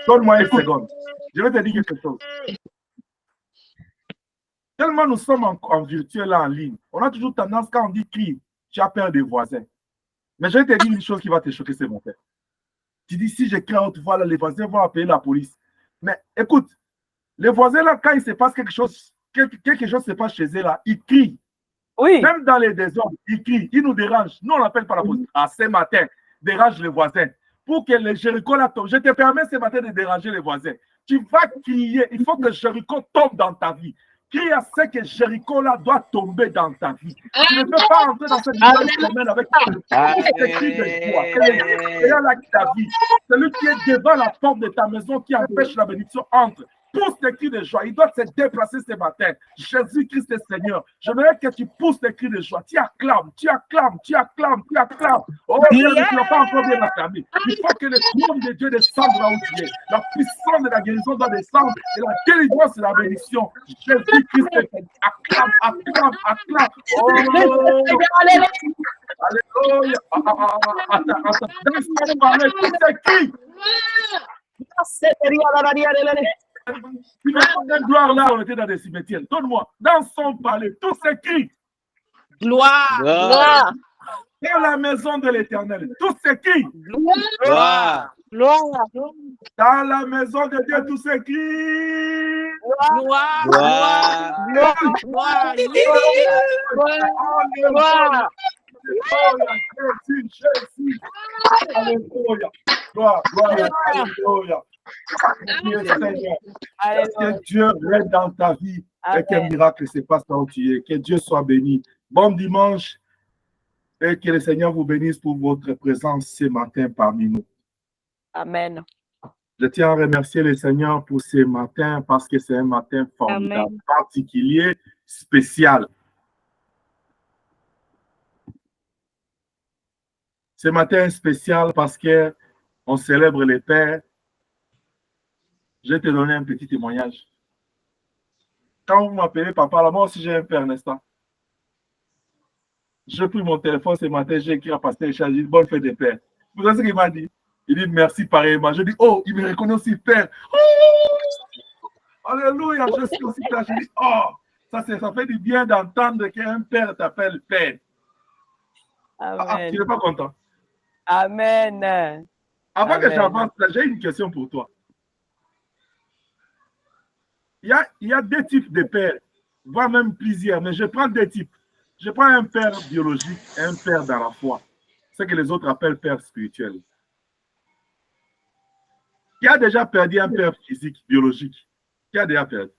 Donne-moi une seconde. Je vais te dire quelque chose. Tellement nous sommes en virtuel là, en ligne, on a toujours tendance, quand on dit crie, tu as peur des voisins. Mais je vais te dire une chose qui va te choquer, c'est mon père. Tu dis, si je crie à haute voix, là, les voisins vont appeler la police. Mais écoute, les voisins là, quand il se passe quelque chose se passe chez eux là, ils crient. Oui. Même dans les désordres, ils crient, ils nous dérangent. Nous, on n'appelle pas la police. Ah, ce matin, dérange les voisins. Pour que les Jéricho là tombent. Je te permets ce matin de déranger les voisins. Tu vas crier. Il faut que Jéricho tombe dans ta vie. Crie à ce que Jéricho là doit tomber dans ta vie. Tu ne peux pas entrer dans cette nouvelle semaine avec tous ces cris de joie. C'est là qui ta vie. Celui qui est devant la porte de ta maison qui empêche la bénédiction entre. Pousse tes cris de joie. Il doit se déplacer ce matin. Jésus-Christ est Seigneur. Je voudrais que tu pousses tes cris de joie. Tu acclames, tu acclames, tu acclames, tu acclames. Oh, tu n'as pas encore bien acclamé. Il faut que le trône de Dieu descende là où tu es. La puissance de la guérison doit descendre et la délivrance et la bénédiction. Jésus-Christ est Seigneur. Acclame, acclame, acclame. Oh, alléluia. Attends. Dans ce moment, c'est qui? Tu n'as pas de gloire là, on était dans des cimetières. Donne-moi, dans son palais, tout s'écrit. Gloire. Dans la maison de l'Éternel, tout s'écrit. Gloire. Dans la maison de Dieu, tout s'écrit. Gloire. Alléluia. Gloire, alléluia. Est-ce que Dieu règne dans ta vie et qu'un miracle se passe là où tu es? Que Dieu soit béni. Bon dimanche et que le Seigneur vous bénisse pour votre présence ce matin parmi nous. Amen. Je tiens à remercier le Seigneur pour ce matin parce que c'est un matin formidable, particulier, spécial. Ce matin est spécial parce qu'on célèbre les pères. Je vais te donner un petit témoignage. Quand vous m'appelez papa, là, moi aussi j'ai un père, n'est-ce pas? J'ai pris mon téléphone ce matin, j'ai écrit à Pasteur Richard, j'ai dit bonne fête des pères. Vous savez ce qu'il m'a dit? Il dit merci pareillement. Je dis oh, il me reconnaît aussi père. Oh! Alléluia, je suis aussi père. Je dis oh, ça fait du bien d'entendre qu'un père t'appelle père. Amen. Tu n'es pas content? Amen. Avant que j'avance, j'ai une question pour toi. Il y a deux types de pères, voire même plusieurs, mais je prends deux types. Je prends un père biologique et un père dans la foi. Ce que les autres appellent père spirituel. Qui a déjà perdu un père physique, biologique? Qui a déjà perdu?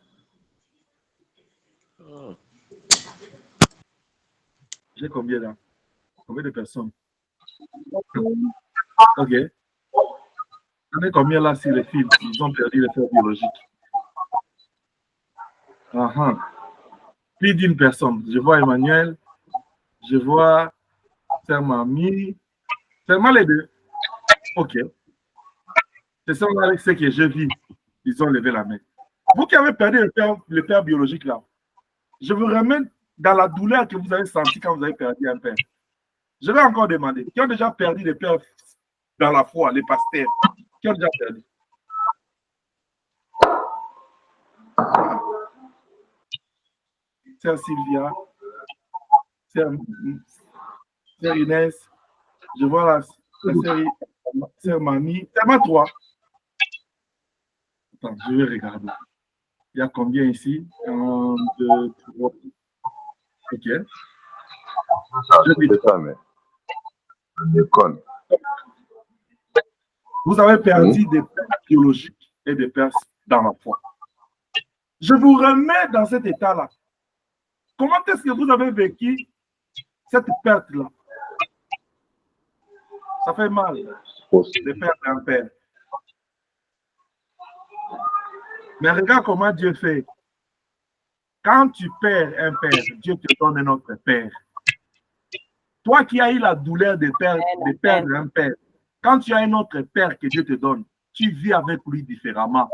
J'ai combien là? Combien de personnes? Ok. On est combien là sur les fils? Ils ont perdu le père biologique. Plus d'une personne. Je vois Emmanuel, je vois Sœur Mamie, seulement les deux. Ok. C'est ça avec ce que je vis. Ils ont levé la main. Vous qui avez perdu le père biologique là, je vous ramène dans la douleur que vous avez sentie quand vous avez perdu un père. Je vais encore demander, qui ont déjà perdu le père dans la foi, les pasteurs, qui ont déjà perdu? Sœur Sylvia, Sœur Inès, je vois la Sœur Mamie, seulement toi. Attends, je vais regarder. Il y a combien ici? 1, 2, 3. Ok. Vous avez perdu des pères biologiques et des pères dans la foi. Je vous remets dans cet état-là. Comment est-ce que vous avez vécu cette perte-là? Ça fait mal de perdre un père. Mais regarde comment Dieu fait. Quand tu perds un père, Dieu te donne un autre père. Toi qui as eu la douleur de perdre un père, quand tu as un autre père que Dieu te donne, tu vis avec lui différemment.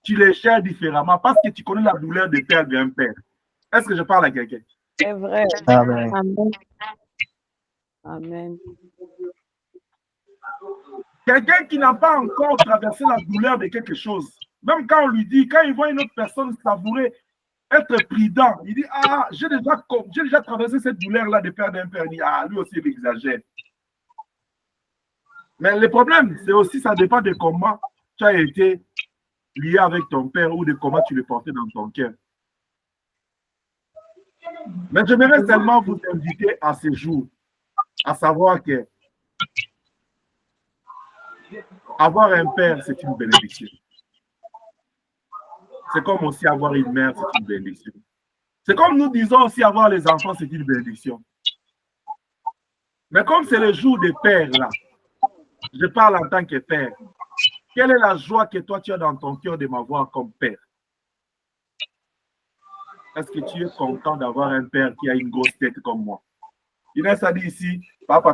Tu le gères différemment parce que tu connais la douleur de perdre un père. Est-ce que je parle à quelqu'un? C'est vrai. Amen. Amen. Quelqu'un qui n'a pas encore traversé la douleur de quelque chose, même quand on lui dit, quand il voit une autre personne savourer, être prudent, il dit, ah, j'ai déjà traversé cette douleur-là de perdre un père. Il dit, ah, lui aussi, il exagère. Mais le problème, c'est aussi, ça dépend de comment tu as été lié avec ton père ou de comment tu le portais dans ton cœur. Mais j'aimerais seulement vous inviter à ce jour, à savoir que avoir un père, c'est une bénédiction. C'est comme aussi avoir une mère, c'est une bénédiction. C'est comme nous disons aussi avoir les enfants, c'est une bénédiction. Mais comme c'est le jour des pères, là, je parle en tant que père. Quelle est la joie que toi tu as dans ton cœur de m'avoir comme père? Est-ce que tu es content d'avoir un père qui a une grosse tête comme moi? Inès a dit ici, papa,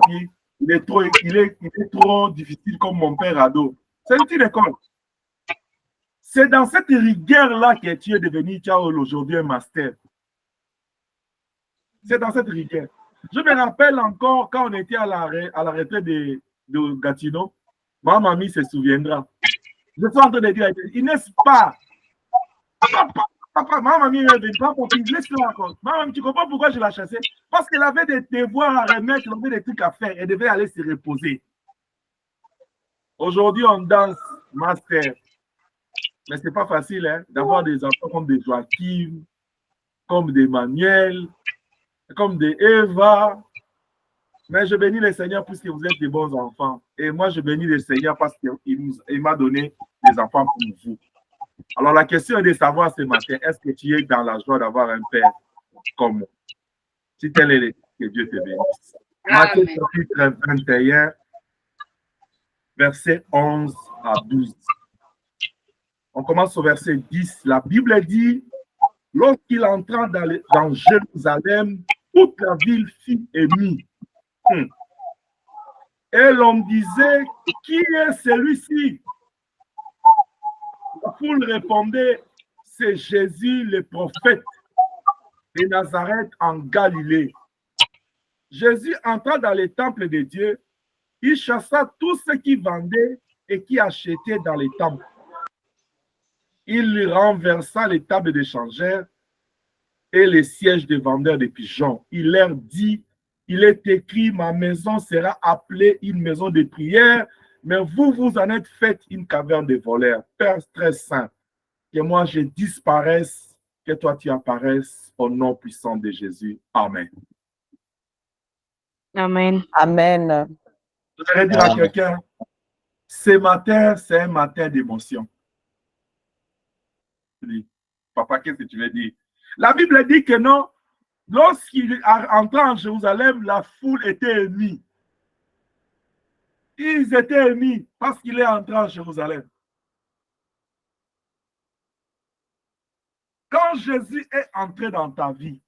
il est trop difficile comme mon père ado. C'est une petite école. C'est dans cette rigueur-là que tu es devenu, tu as aujourd'hui un master. C'est dans cette rigueur. Je me rappelle encore quand on était à la retraite de Gatineau, ma mamie se souviendra. Je suis en train de dire, Inès, pas. Papa, ma mamie est venue, papa, laisse-la encore. Ma mamie, tu comprends pourquoi je l'ai chassée? Parce qu'elle avait des devoirs à remettre, elle avait des trucs à faire, elle devait aller se reposer. Aujourd'hui, on danse master. Mais ce n'est pas facile hein, d'avoir des enfants comme des Joachim, comme des Manuel, comme des Eva. Mais je bénis le Seigneur puisque vous êtes des bons enfants. Et moi, je bénis le Seigneur parce qu'il m'a donné des enfants pour vous. Alors, la question est de savoir ce matin, est-ce que tu es dans la joie d'avoir un père comme moi? Si tel est le cas, que Dieu te bénisse. Matthieu chapitre 21, versets 11 à 12. On commence au verset 10. La Bible dit, lorsqu'il entra dans Jérusalem, toute la ville fut émue. Et l'on disait, qui est celui-ci? La foule répondait, c'est Jésus le prophète de Nazareth en Galilée. Jésus entra dans le temple de Dieu, il chassa tous ceux qui vendaient et qui achetaient dans les temples. Il renversa les tables d'échangeurs et les sièges des vendeurs de pigeons. Il leur dit, il est écrit, ma maison sera appelée une maison de prière, mais vous, vous en êtes fait une caverne de voleurs. Père très saint, que moi je disparaisse, que toi tu apparaisses au nom puissant de Jésus. Amen. Amen. Amen. Je voudrais dire à quelqu'un, ce matin, c'est un matin d'émotion. Papa, qu'est-ce que tu veux dire? La Bible dit que non, lorsqu'il entra en Jérusalem, la foule était émue. Ils étaient émus parce qu'il est entré en Jérusalem. Quand Jésus est entré dans ta vie,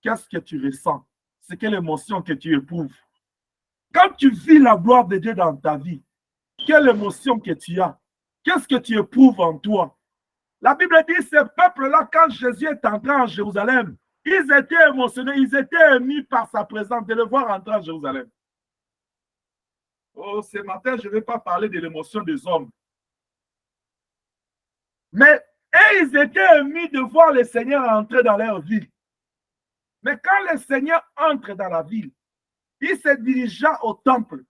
qu'est-ce que tu ressens? C'est quelle émotion que tu éprouves? Quand tu vis la gloire de Dieu dans ta vie, quelle émotion que tu as? Qu'est-ce que tu éprouves en toi? La Bible dit, ce peuple-là, quand Jésus est entré en Jérusalem, ils étaient émotionnés, ils étaient émus par sa présence, de le voir entrer en Jérusalem. Oh, ce matin, je ne vais pas parler de l'émotion des hommes. Mais ils étaient émus de voir le Seigneur entrer dans leur ville. Mais quand le Seigneur entre dans la ville, il se dirigea au temple.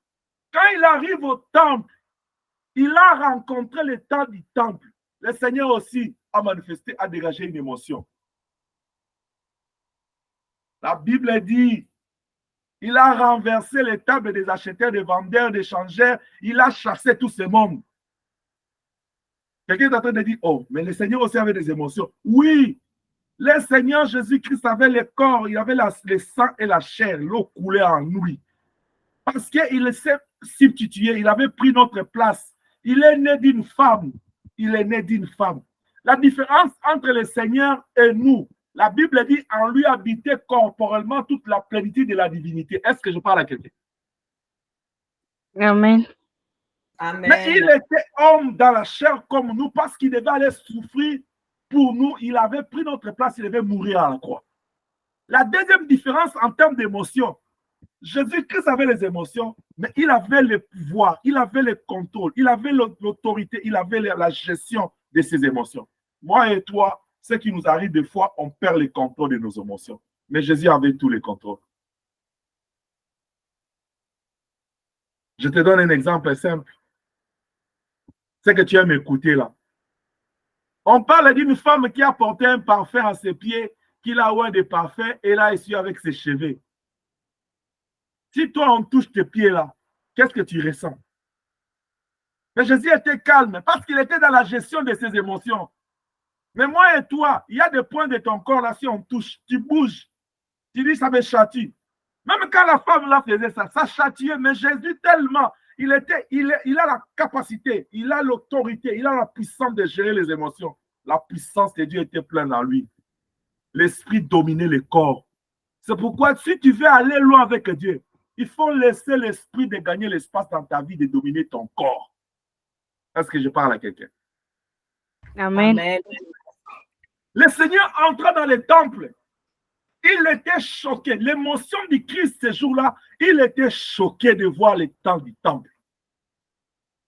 Quand il arrive au temple, il a rencontré le temps du temple. Le Seigneur aussi a manifesté, a dégagé une émotion. La Bible dit, il a renversé les tables des acheteurs, des vendeurs, des changeurs. Il a chassé tout ce monde. Quelqu'un est en train de dire, oh, mais le Seigneur aussi avait des émotions. Oui, le Seigneur Jésus-Christ avait le corps, il avait le sang et la chair, l'eau coulait en lui. Parce qu'il s'est substitué, il avait pris notre place. Il est né d'une femme. Il est né d'une femme. La différence entre le Seigneur et nous, la Bible dit, en lui habitait corporellement toute la plénitude de la divinité. Est-ce que je parle à quelqu'un? Amen. Amen. Mais il était homme dans la chair comme nous parce qu'il devait aller souffrir pour nous. Il avait pris notre place, il devait mourir à la croix. La deuxième différence en termes d'émotion, Jésus-Christ avait les émotions, mais il avait le pouvoir, il avait le contrôle, il avait l'autorité, il avait la gestion de ses émotions. Moi et toi, ce qui nous arrive des fois, on perd le contrôle de nos émotions. Mais Jésus avait tous les contrôles. Je te donne un exemple simple. C'est que tu aimes écouter là. On parle d'une femme qui a porté un parfum à ses pieds, qui a oint des parfums et l'a essuie avec ses cheveux. Si toi, on touche tes pieds là, qu'est-ce que tu ressens? Mais Jésus était calme parce qu'il était dans la gestion de ses émotions. Mais moi et toi, il y a des points de ton corps là, si on touche, tu bouges. Tu dis, ça me châtie. Même quand la femme là faisait ça, ça châtiait. Mais Jésus, tellement, il a la capacité, il a l'autorité, il a la puissance de gérer les émotions. La puissance de Dieu était pleine en lui. L'esprit dominait le corps. C'est pourquoi, si tu veux aller loin avec Dieu, il faut laisser l'esprit de gagner l'espace dans ta vie, de dominer ton corps. Est-ce que je parle à quelqu'un? Amen. Le Seigneur entra dans le temple. Il était choqué. L'émotion du Christ ce jour-là, il était choqué de voir le temps du temple.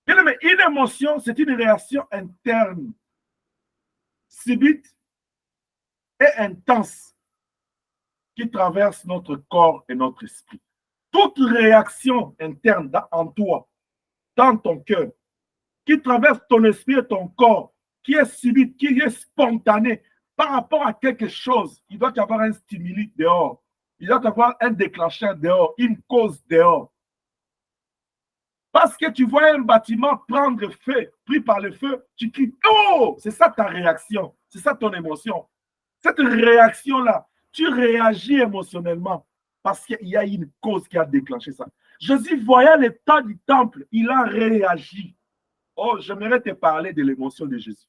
Mais une émotion, c'est une réaction interne, subite et intense qui traverse notre corps et notre esprit. Toute réaction interne en toi, dans ton cœur, qui traverse ton esprit et ton corps, qui est subite, qui est spontanée par rapport à quelque chose, il doit y avoir un stimuli dehors. Il doit y avoir un déclencheur dehors, une cause dehors. Parce que tu vois un bâtiment prendre feu, pris par le feu, tu cries « Oh !» C'est ça ta réaction, c'est ça ton émotion. Cette réaction-là, tu réagis émotionnellement parce qu'il y a une cause qui a déclenché ça. Jésus voyait le temps du temple, il a réagi. Oh, j'aimerais te parler de l'émotion de Jésus.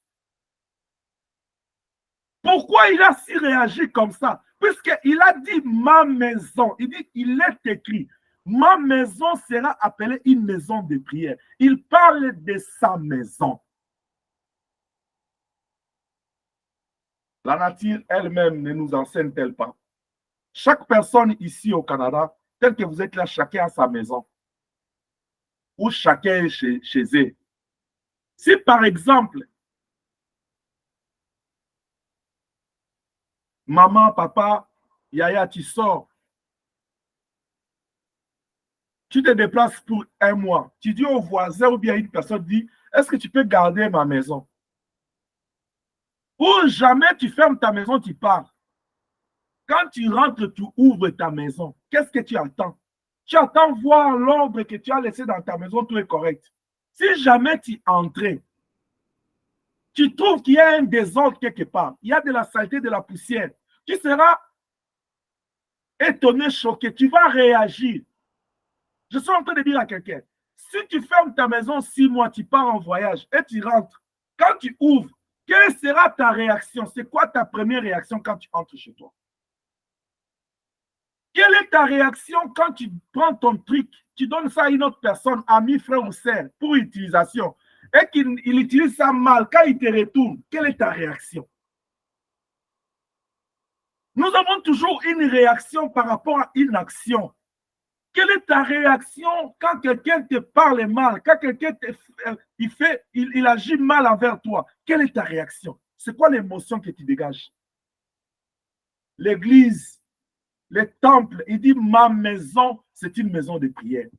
Pourquoi il a si réagi comme ça? Puisqu'il a dit ma maison. Il dit, il est écrit, ma maison sera appelée une maison de prière. Il parle de sa maison. La nature elle-même ne nous enseigne-t-elle pas? Chaque personne ici au Canada, tel que vous êtes là, chacun a sa maison. Ou chacun est chez eux. Si par exemple, maman, papa, Yaya, tu sors. Tu te déplaces pour un mois. Tu dis au voisin ou bien une personne dit, est-ce que tu peux garder ma maison? Ou jamais tu fermes ta maison, tu pars. Quand tu rentres, tu ouvres ta maison. Qu'est-ce que tu attends? Tu attends voir l'ordre que tu as laissé dans ta maison, tout est correct. Si jamais tu entres, tu trouves qu'il y a un désordre quelque part, il y a de la saleté, de la poussière, tu seras étonné, choqué, tu vas réagir. Je suis en train de dire à quelqu'un, si tu fermes ta maison 6 mois, tu pars en voyage et tu rentres, quand tu ouvres, quelle sera ta réaction? C'est quoi ta première réaction quand tu entres chez toi? Quelle est ta réaction quand tu prends ton truc, tu donnes ça à une autre personne, ami, frère ou sœur, pour utilisation, et qu'il utilise ça mal, quand il te retourne, quelle est ta réaction? Nous avons toujours une réaction par rapport à une action. Quelle est ta réaction quand quelqu'un te parle mal, quand quelqu'un il agit mal envers toi? Quelle est ta réaction? C'est quoi l'émotion que tu dégages? L'église, le temple, il dit ma maison, c'est une maison de prière.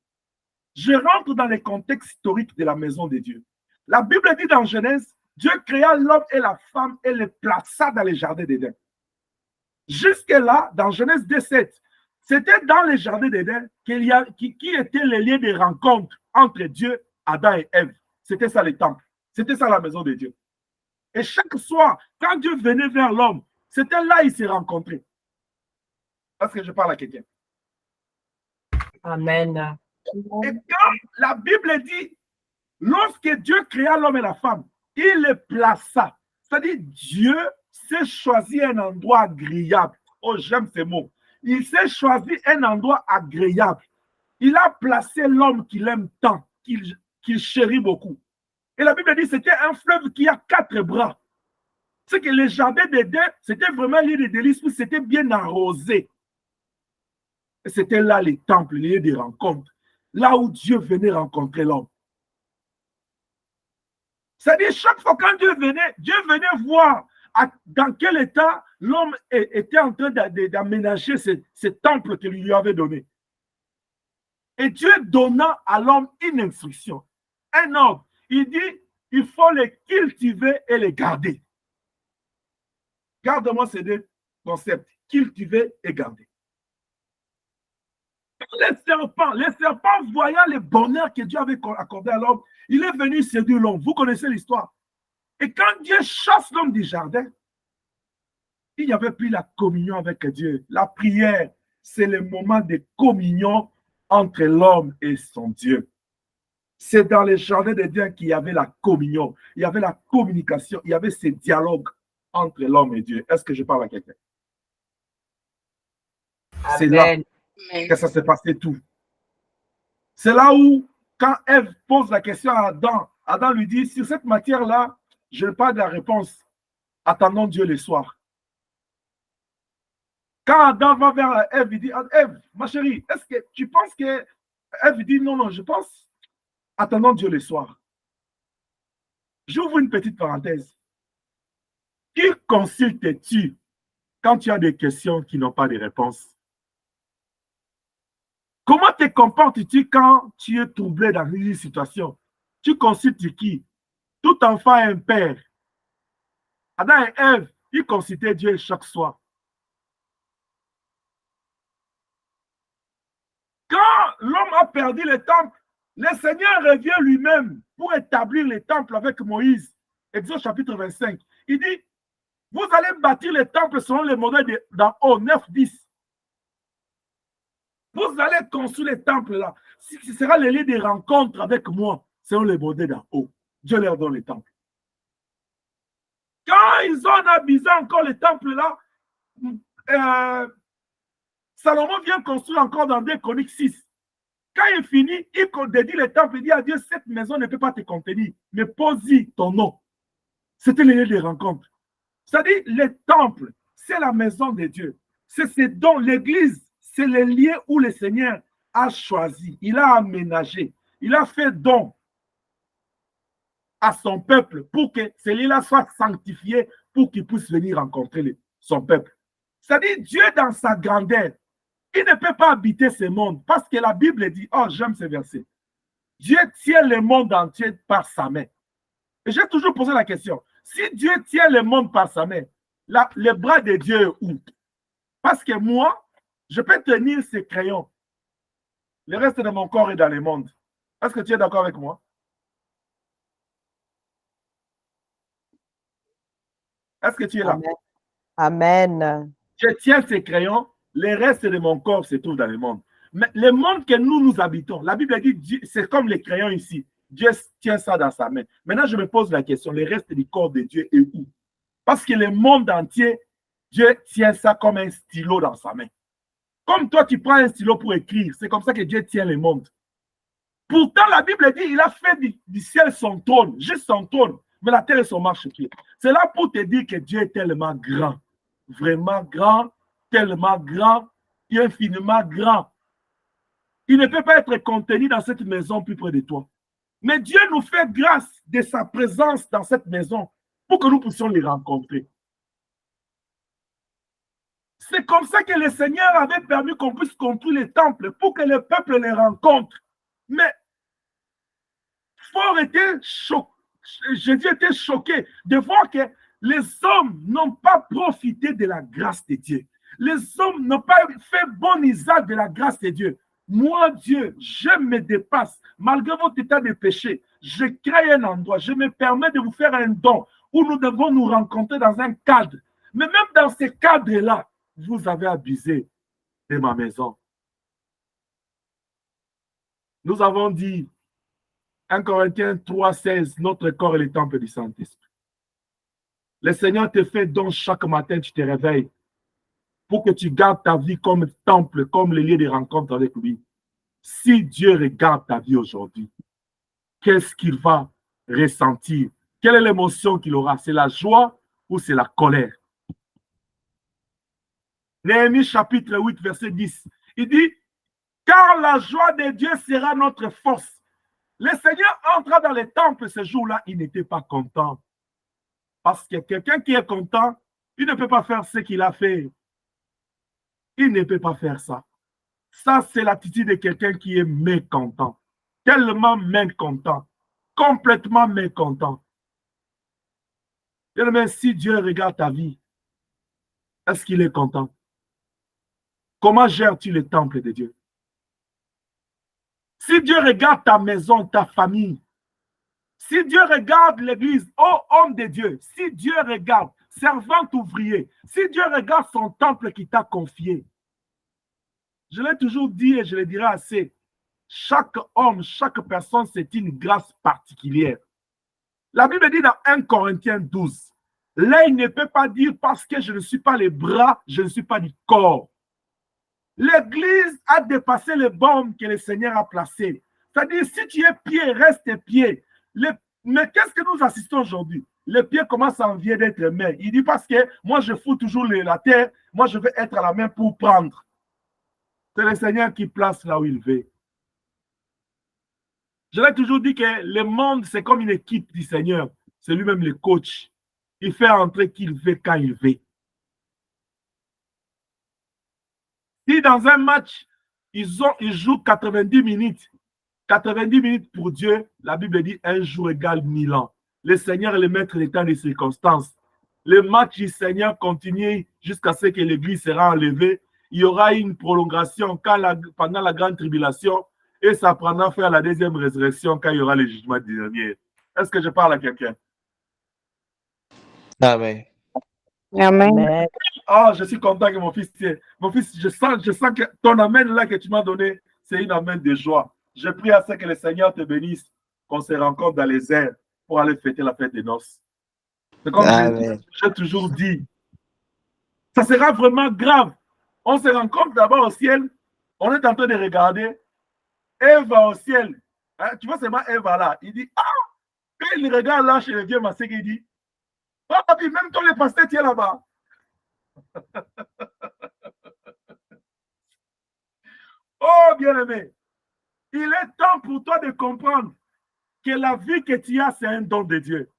Je rentre dans le contexte historique de la maison de Dieu. La Bible dit dans Genèse, Dieu créa l'homme et la femme et les plaça dans les jardins d'Éden. Jusque-là, dans Genèse 2:7, c'était dans les jardins d'Éden qui était le lien de rencontre entre Dieu, Adam et Ève. C'était ça le temple. C'était ça la maison de Dieu. Et chaque soir, quand Dieu venait vers l'homme, c'était là qu'ils se rencontraient. Est-ce que je parle à quelqu'un? Amen. Et quand la Bible dit, lorsque Dieu créa l'homme et la femme, il les plaça. C'est-à-dire, Dieu s'est choisi un endroit agréable. Oh, j'aime ces mots. Il s'est choisi un endroit agréable. Il a placé l'homme qu'il aime tant, qu'il chérit beaucoup. Et la Bible dit, c'était un fleuve qui a 4 bras. C'est que les jardins d'Éden, c'était vraiment l'île de délices où c'était bien arrosé. C'était là les temples, les lieux des rencontres. Là où Dieu venait rencontrer l'homme. C'est-à-dire, chaque fois quand Dieu venait voir dans quel état l'homme était en train d'aménager ce temple qu'il lui avait donné. Et Dieu donna à l'homme une instruction, un ordre. Il dit, il faut les cultiver et les garder. Garde-moi ces deux concepts, cultiver et garder. Les serpents voyant le bonheur que Dieu avait accordé à l'homme, il est venu séduire l'homme. Vous connaissez l'histoire. Et quand Dieu chasse l'homme du jardin, il n'y avait plus la communion avec Dieu. La prière, c'est le moment de communion entre l'homme et son Dieu. C'est dans le jardin de Dieu qu'il y avait la communion, il y avait la communication, il y avait ce dialogue entre l'homme et Dieu. Est-ce que je parle à quelqu'un? C'est là que ça s'est passé tout. C'est là où, quand Ève pose la question à Adam, Adam lui dit, sur cette matière-là, je n'ai pas de la réponse. Attendons Dieu le soir. Quand Adam va vers Ève, il dit, Ève, ma chérie, est-ce que tu penses que... Ève dit, non, je pense, attendons Dieu le soir. J'ouvre une petite parenthèse. Qui consultes-tu quand tu as des questions qui n'ont pas de réponse? Comment te comportes-tu quand tu es troublé dans une situation? Tu consultes qui? Tout enfant a un père. Adam et Ève, ils consultaient Dieu chaque soir. Quand l'homme a perdu le temple, le Seigneur revient lui-même pour établir le temple avec Moïse. Exode chapitre 25. Il dit, vous allez bâtir le temple selon le modèle d'en haut, 9, 10. Vous allez construire le temple là. Ce sera le lieu de rencontre avec moi, selon le modèle d'en haut. Dieu leur donne le temple. Quand ils ont abusé encore le temple là, Salomon vient construire encore dans 2 Chroniques 6. Quand il finit, il dédie le temple, il dit à Dieu, cette maison ne peut pas te contenir, mais pose-y ton nom. C'était le lieu de rencontre. C'est-à-dire, le temple, c'est la maison de Dieu. C'est ce dont l'église, c'est le lieu où le Seigneur a choisi, il a aménagé, il a fait don à son peuple pour que ce lieu-là soit sanctifié pour qu'il puisse venir rencontrer son peuple. C'est-à-dire, Dieu dans sa grandeur, il ne peut pas habiter ce monde parce que la Bible dit, oh, j'aime ce verset. Dieu tient le monde entier par sa main. Et j'ai toujours posé la question, si Dieu tient le monde par sa main, le bras de Dieu est où? Parce que moi, je peux tenir ces crayons. Le reste de mon corps est dans le monde. Est-ce que tu es d'accord avec moi? Est-ce que tu es là? Amen. Je tiens ces crayons, le reste de mon corps se trouve dans le monde. Mais le monde que nous habitons, la Bible dit, c'est comme les crayons ici. Dieu tient ça dans sa main. Maintenant, je me pose la question, le reste du corps de Dieu est où? Parce que le monde entier, Dieu tient ça comme un stylo dans sa main. Comme toi, tu prends un stylo pour écrire, c'est comme ça que Dieu tient le monde. Pourtant, la Bible dit, il a fait du ciel son trône, juste son trône, mais la terre est son marchepied. C'est là pour te dire que Dieu est tellement grand, vraiment grand, tellement grand, infiniment grand. Il ne peut pas être contenu dans cette maison plus près de toi. Mais Dieu nous fait grâce de sa présence dans cette maison pour que nous puissions les rencontrer. C'est comme ça que le Seigneur avait permis qu'on puisse construire les temples pour que le peuple les rencontre. Mais Jésus était choqué de voir que les hommes n'ont pas profité de la grâce de Dieu. Les hommes n'ont pas fait bon usage de la grâce de Dieu. Moi, Dieu, je me dépasse. Malgré votre état de péché, je crée un endroit. Je me permets de vous faire un don où nous devons nous rencontrer dans un cadre. Mais même dans ce cadre-là, vous avez abusé de ma maison. Nous avons dit, 1 Corinthiens 3,16, notre corps est le temple du Saint-Esprit. Le Seigneur te fait don chaque matin, tu te réveilles pour que tu gardes ta vie comme temple, comme le lieu de rencontre avec lui. Si Dieu regarde ta vie aujourd'hui, qu'est-ce qu'il va ressentir? Quelle est l'émotion qu'il aura? C'est la joie ou c'est la colère? Néhémie chapitre 8, verset 10. Il dit, car la joie de Dieu sera notre force. Le Seigneur entra dans les temples ce jour-là, il n'était pas content. Parce que quelqu'un qui est content, il ne peut pas faire ce qu'il a fait. Il ne peut pas faire ça. Ça, c'est l'attitude de quelqu'un qui est mécontent. Tellement mécontent. Complètement mécontent. Mais si Dieu regarde ta vie, est-ce qu'il est content? Comment gères-tu le temple de Dieu? Si Dieu regarde ta maison, ta famille, si Dieu regarde l'église, oh homme de Dieu, si Dieu regarde, servant ouvrier, si Dieu regarde son temple qui t'a confié, je l'ai toujours dit et je le dirai assez, chaque homme, chaque personne, c'est une grâce particulière. La Bible dit dans 1 Corinthiens 12, l'œil ne peut pas dire parce que je ne suis pas les bras, je ne suis pas du corps. L'église a dépassé les bornes que le Seigneur a placées. C'est-à-dire, si tu es pied, reste pied. Mais qu'est-ce que nous assistons aujourd'hui? Les pieds commencent à envier d'être main. Il dit parce que moi, je fous toujours la terre, moi, je veux être à la main pour prendre. C'est le Seigneur qui place là où il veut. Je l'ai toujours dit que le monde, c'est comme une équipe du Seigneur. C'est lui-même le coach. Il fait entrer qu'il veut quand il veut. Si dans un match, ils jouent 90 minutes, 90 minutes pour Dieu, la Bible dit un jour égale 1000 ans. Le Seigneur est le maître des temps et des circonstances. Le match du Seigneur continue jusqu'à ce que l'Église sera enlevée. Il y aura une prolongation pendant la grande tribulation et ça prendra fin à la deuxième résurrection quand il y aura le jugement dernier. Est-ce que je parle à quelqu'un? Amen. Amen. Oh, je suis content que mon fils, je sens que ton amen là que tu m'as donné, c'est une amen de joie. Je prie à ce que le Seigneur te bénisse, qu'on se rencontre dans les airs pour aller fêter la fête des noces. C'est comme j'ai toujours dit. Ça sera vraiment grave. On se rencontre d'abord au ciel, on est en train de regarder, Ève va au ciel. Hein, tu vois, c'est ma Ève là. Il dit, ah, quand il regarde là chez le vieux Massé, il dit, oh, puis même toi, les pasteurs, tu es là-bas. Oh, bien-aimé, il est temps pour toi de comprendre que la vie que tu as, c'est un don de Dieu.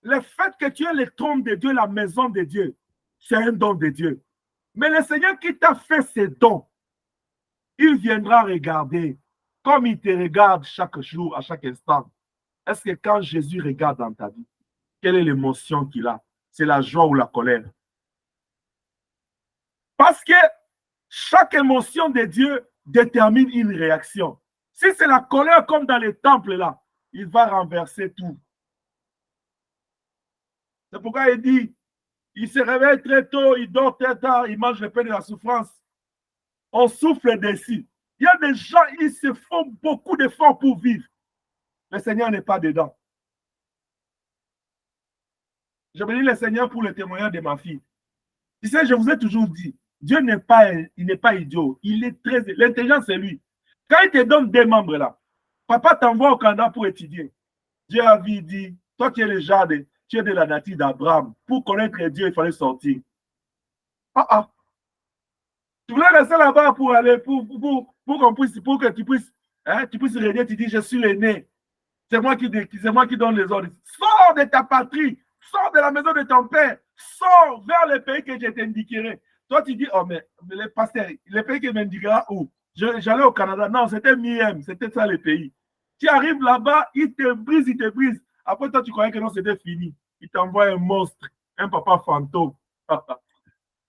Le fait que tu aies le trône de Dieu, la maison de Dieu, c'est un don de Dieu. Mais le Seigneur qui t'a fait ces dons, il viendra regarder comme il te regarde chaque jour, à chaque instant. Est-ce que quand Jésus regarde dans ta vie, quelle est l'émotion qu'il a? C'est la joie ou la colère? Parce que chaque émotion de Dieu détermine une réaction. Si c'est la colère comme dans les temples là, il va renverser tout. C'est pourquoi il dit, il se réveille très tôt, il dort très tard, il mange le pain de la souffrance. On souffle dessus. Il y a des gens, ils se font beaucoup d'efforts pour vivre. Le Seigneur n'est pas dedans. Je bénis le Seigneur pour le témoignage de ma fille. Tu sais, je vous ai toujours dit, Dieu n'est pas idiot. Il est très... L'intelligence, c'est lui. Quand il te donne des membres là, papa t'envoie au Canada pour étudier. Dieu a dit, toi tu es le genre tu es de la nature d'Abraham. Pour connaître Dieu, il fallait sortir. Tu voulais rester là-bas pour aller, pour que tu puisses régner, tu dis, je suis l'aîné. C'est moi qui donne les ordres. Sors de ta patrie, sors de la maison de ton père, sors vers le pays que je t'indiquerai. Toi, tu dis, oh, mais les pasteurs, le pays qui m'indiquera où? J'allais au Canada. Non, c'était Miem, c'était ça le pays. Tu arrives là-bas, il te brise. Après, toi, tu croyais que non, c'était fini. Il t'envoie un monstre, un papa fantôme.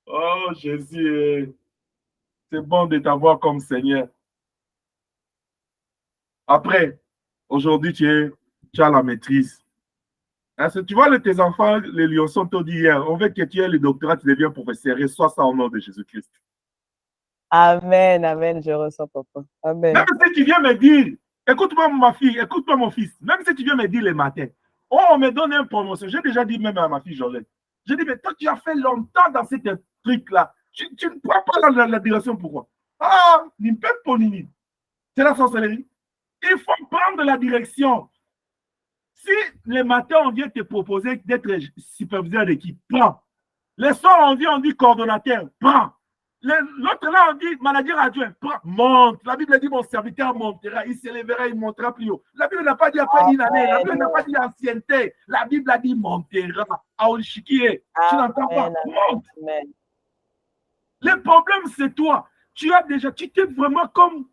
Oh, Jésus, c'est bon de t'avoir comme Seigneur. Après, aujourd'hui, tu as la maîtrise. Hein, tu vois, tes enfants, les lionceaux t'ont dit hier, on veut que tu aies le doctorat, tu deviens professeur. Reçois ça au nom de Jésus-Christ. Amen, amen, je reçois, papa. Amen. Même si tu viens me dire, écoute-moi ma fille, écoute-moi mon fils, même si tu viens me dire le matin, oh, on me donne une promotion. J'ai déjà dit même à ma fille Jolette, j'ai dit, mais toi, tu as fait longtemps dans ce truc-là. Tu ne prends pas la direction, pourquoi? Ah, c'est la sorcellerie. Il faut prendre la direction. Si le matin, on vient te proposer d'être superviseur d'équipe, prends. Le soir, on vient, on dit coordonnateur, prends. L'autre là, on dit, manager adjoint, monte. La Bible dit, mon serviteur montera, il s'élèvera, il montera plus haut. La Bible n'a pas dit après une année, la Bible n'a pas dit ancienneté. La Bible a dit montera. Aolichikie, tu n'entends pas? Monte. Amen. Le problème, c'est toi. Tu t'es vraiment comme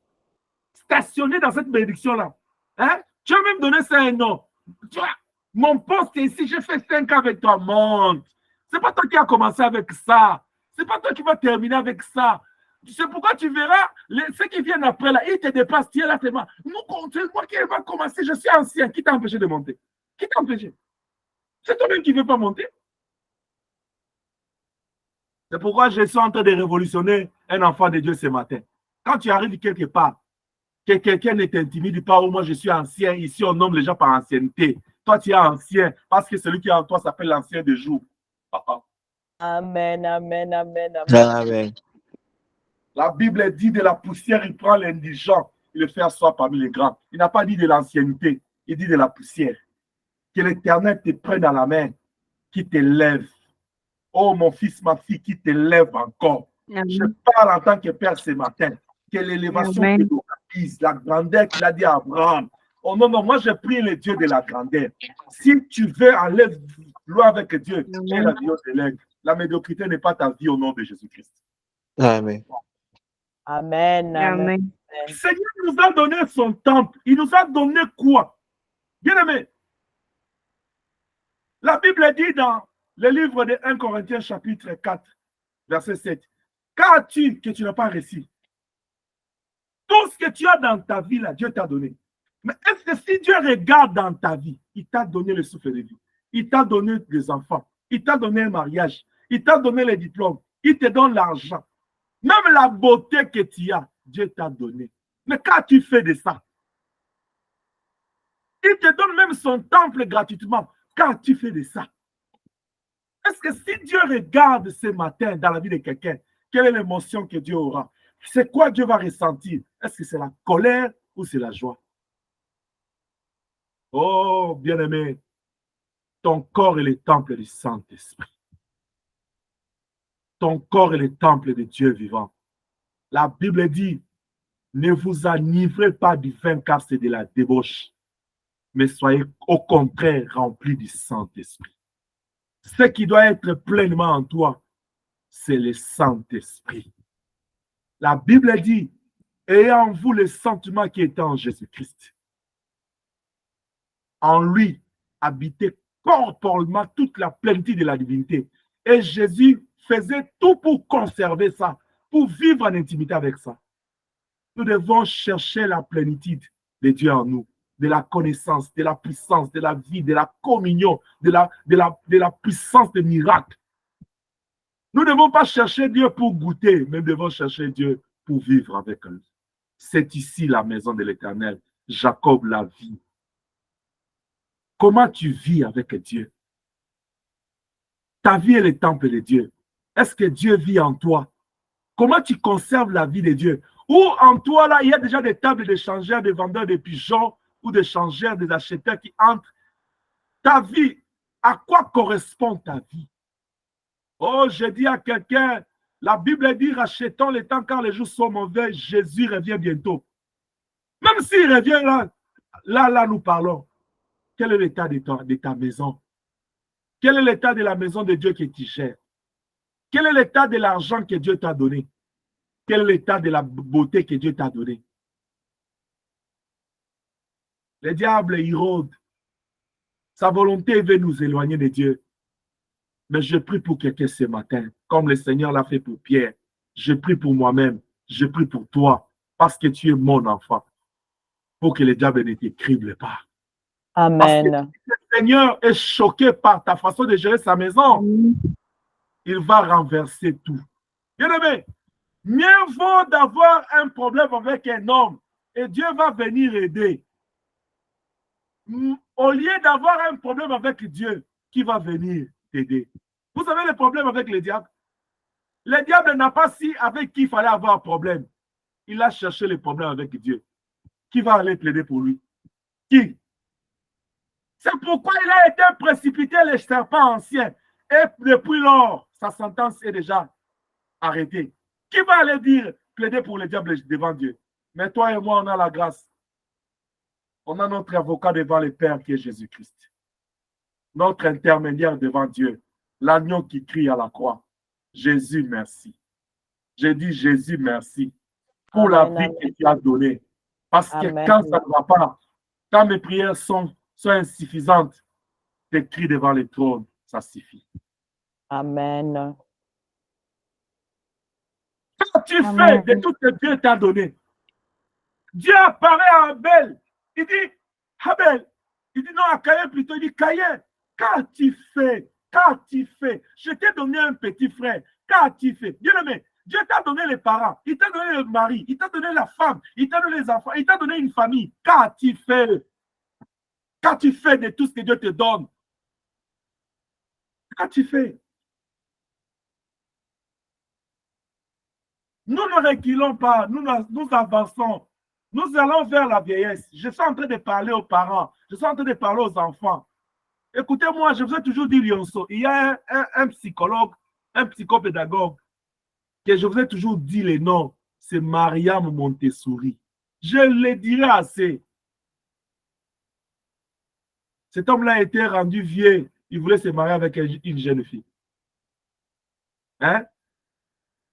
stationné dans cette bénédiction-là. Hein? Tu as même donné ça un nom. Tu vois, mon poste est ici, j'ai fait 5 ans avec toi, monte. C'est pas toi qui as commencé avec ça. C'est pas toi qui vas terminer avec ça. C'est pourquoi tu verras, ceux qui viennent après, là, ils te dépassent, tu es là, c'est moi. C'est moi qui va commencer, je suis ancien. Qui t'a empêché de monter? Qui t'a empêché? C'est toi-même qui ne veux pas monter. C'est pourquoi je suis en train de révolutionner un enfant de Dieu ce matin. Quand tu arrives quelque part, que quelqu'un ne t'intimide pas, ou moi je suis ancien, ici on nomme les gens par ancienneté. Toi tu es ancien, parce que celui qui est en toi s'appelle l'ancien de jour. Papa. Amen, amen, amen, amen. Amen. La Bible dit de la poussière, il prend l'indigent, il le fait asseoir parmi les grands. Il n'a pas dit de l'ancienneté, il dit de la poussière. Que l'Éternel te prenne à la main, qui t'élève. Oh mon fils, ma fille, qui t'élève encore. Amen. Je parle en tant que père ce matin. Que l'élévation Amen. te localise, la grandeur qu'il a dit à Abraham. Oh non, non, moi je prie le Dieu de la grandeur. Si tu veux aller loin avec Dieu, tu es la vie de l'aigle. La médiocrité n'est pas ta vie au nom de Jésus-Christ. Amen. Amen, amen. Amen. Le Seigneur nous a donné son temple. Il nous a donné quoi? Bien aimé. La Bible dit dans le livre de 1 Corinthiens chapitre 4, verset 7. Qu'as-tu que tu n'as pas reçu? Tout ce que tu as dans ta vie, là, Dieu t'a donné. Mais est-ce que si Dieu regarde dans ta vie, il t'a donné le souffle de vie, il t'a donné des enfants, il t'a donné un mariage, il t'a donné les diplômes, il te donne l'argent, même la beauté que tu as, Dieu t'a donné. Mais qu'as-tu fait de ça? Il te donne même son temple gratuitement. Qu'as-tu fait de ça? Est-ce que si Dieu regarde ce matin dans la vie de quelqu'un, quelle est l'émotion que Dieu aura? C'est quoi Dieu va ressentir? Est-ce que c'est la colère ou c'est la joie? Oh, bien-aimé, ton corps est le temple du Saint-Esprit. Ton corps est le temple de Dieu vivant. La Bible dit, ne vous enivrez pas du vin car c'est de la débauche, mais soyez au contraire remplis du Saint-Esprit. Ce qui doit être pleinement en toi, c'est le Saint-Esprit. La Bible dit, ayez en vous le sentiment qui est en Jésus-Christ. En lui, habitait corporellement toute la plénitude de la divinité. Et Jésus faisait tout pour conserver ça, pour vivre en intimité avec ça. Nous devons chercher la plénitude de Dieu en nous, de la connaissance, de la puissance, de la vie, de la communion, de la puissance des miracles. Nous ne devons pas chercher Dieu pour goûter, mais nous devons chercher Dieu pour vivre avec lui. C'est ici la maison de l'Éternel. Jacob la vit. Comment tu vis avec Dieu? Ta vie est le temple de Dieu. Est-ce que Dieu vit en toi? Comment tu conserves la vie de Dieu? Ou en toi, là, il y a déjà des tables d'échangeurs, des vendeurs de pigeons ou des changeurs, des acheteurs qui entrent. Ta vie, à quoi correspond ta vie? Oh, je dis à quelqu'un, la Bible dit, rachetons le temps car les jours sont mauvais, Jésus revient bientôt. Même s'il revient là, nous parlons. Quel est l'état de ta maison? Quel est l'état de la maison de Dieu que tu gères? Quel est l'état de l'argent que Dieu t'a donné? Quel est l'état de la beauté que Dieu t'a donné? Le diable il rôde. Sa volonté veut nous éloigner de Dieu. Mais je prie pour quelqu'un ce matin, comme le Seigneur l'a fait pour Pierre. Je prie pour moi-même. Je prie pour toi, parce que tu es mon enfant. Pour que le diable ne t'écrible pas. Amen. Parce que si le Seigneur est choqué par ta façon de gérer sa maison, il va renverser tout. Bien-aimé, mieux vaut d'avoir un problème avec un homme et Dieu va venir aider. Au lieu d'avoir un problème avec Dieu qui va venir t'aider. Vous avez le problème avec le diable? Le diable n'a pas su avec qui il fallait avoir un problème. Il a cherché le problème avec Dieu. Qui va aller plaider pour lui? Qui? C'est pourquoi il a été précipité le serpent ancien. Et depuis lors, sa sentence est déjà arrêtée. Qui va aller dire, plaider pour le diable devant Dieu? Mais toi et moi, on a la grâce. On a notre avocat devant le Père qui est Jésus-Christ. Notre intermédiaire devant Dieu. L'agneau qui crie à la croix. Jésus, merci. J'ai dit Jésus, merci pour la vie que tu as donnée. Parce que quand ça ne va pas, quand mes prières sont insuffisantes, tes cris devant le trône, ça suffit. Amen. Quand tu fais de tout ce que Dieu t'a donné, Dieu apparaît à Abel. Il dit, Abel, il dit non à Caïn plutôt, il dit Caïn, qu'as-tu fait? Qu'as-tu fait? Je t'ai donné un petit frère. Qu'as-tu fait? Bien-aimé, Dieu t'a donné les parents, il t'a donné le mari, il t'a donné la femme, il t'a donné les enfants, il t'a donné une famille. Qu'as-tu fait? Qu'as-tu fait de tout ce que Dieu te donne? Qu'as-tu fait? Nous ne reculons pas, nous avançons. Nous allons vers la vieillesse. Je suis en train de parler aux parents, je suis en train de parler aux enfants. Écoutez-moi, je vous ai toujours dit, Lionceau, il y a un psychologue, un psychopédagogue, que je vous ai toujours dit les noms, c'est Mariam Montessori. Je le dirai assez. Cet homme-là a été rendu vieux, il voulait se marier avec une jeune fille. Hein?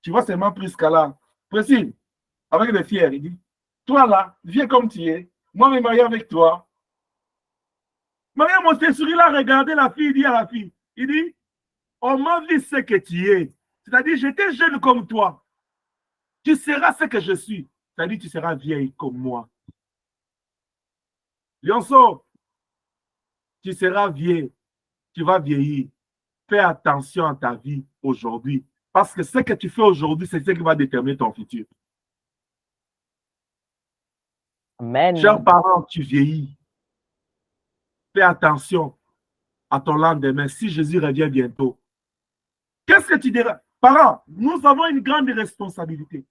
Tu vois seulement plus qu'à là. Précis, avec des fiers, il dit, toi là, viens comme tu es, moi je me marie avec toi. Mariam Montessori l'a regardé la fille, il dit à la fille, il dit, on m'a vu ce que tu es. C'est-à-dire, j'étais jeune comme toi. Tu seras ce que je suis. C'est-à-dire, tu seras vieille comme moi. Lionceau, tu seras vieille. Tu vas vieillir. Fais attention à ta vie aujourd'hui. Parce que ce que tu fais aujourd'hui, c'est ce qui va déterminer ton futur. Amen. Chers parents, tu vieillis. Fais attention à ton lendemain. Si Jésus revient bientôt, qu'est-ce que tu diras? Parents, nous avons une grande responsabilité.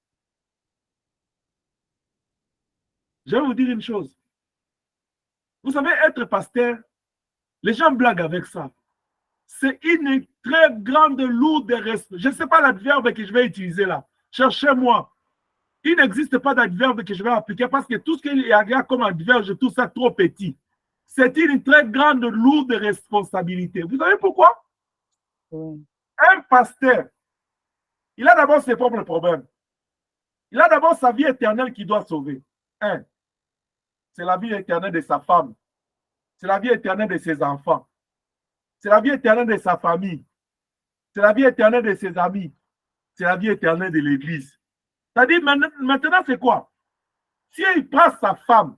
Je vais vous dire une chose. Vous savez, être pasteur, les gens blaguent avec ça. C'est une très grande, lourde responsabilité. Je ne sais pas l'adverbe que je vais utiliser là. Cherchez-moi. Il n'existe pas d'adverbe que je vais appliquer parce que tout ce qu'il y a comme adverbe, je trouve ça trop petit. C'est une très grande, lourde responsabilité. Vous savez pourquoi? Un pasteur, il a d'abord ses propres problèmes. Il a d'abord sa vie éternelle qu'il doit sauver. Un, c'est la vie éternelle de sa femme. C'est la vie éternelle de ses enfants. C'est la vie éternelle de sa famille. C'est la vie éternelle de ses amis. C'est la vie éternelle de l'Église. C'est-à-dire, maintenant, c'est quoi? Si il prend sa femme,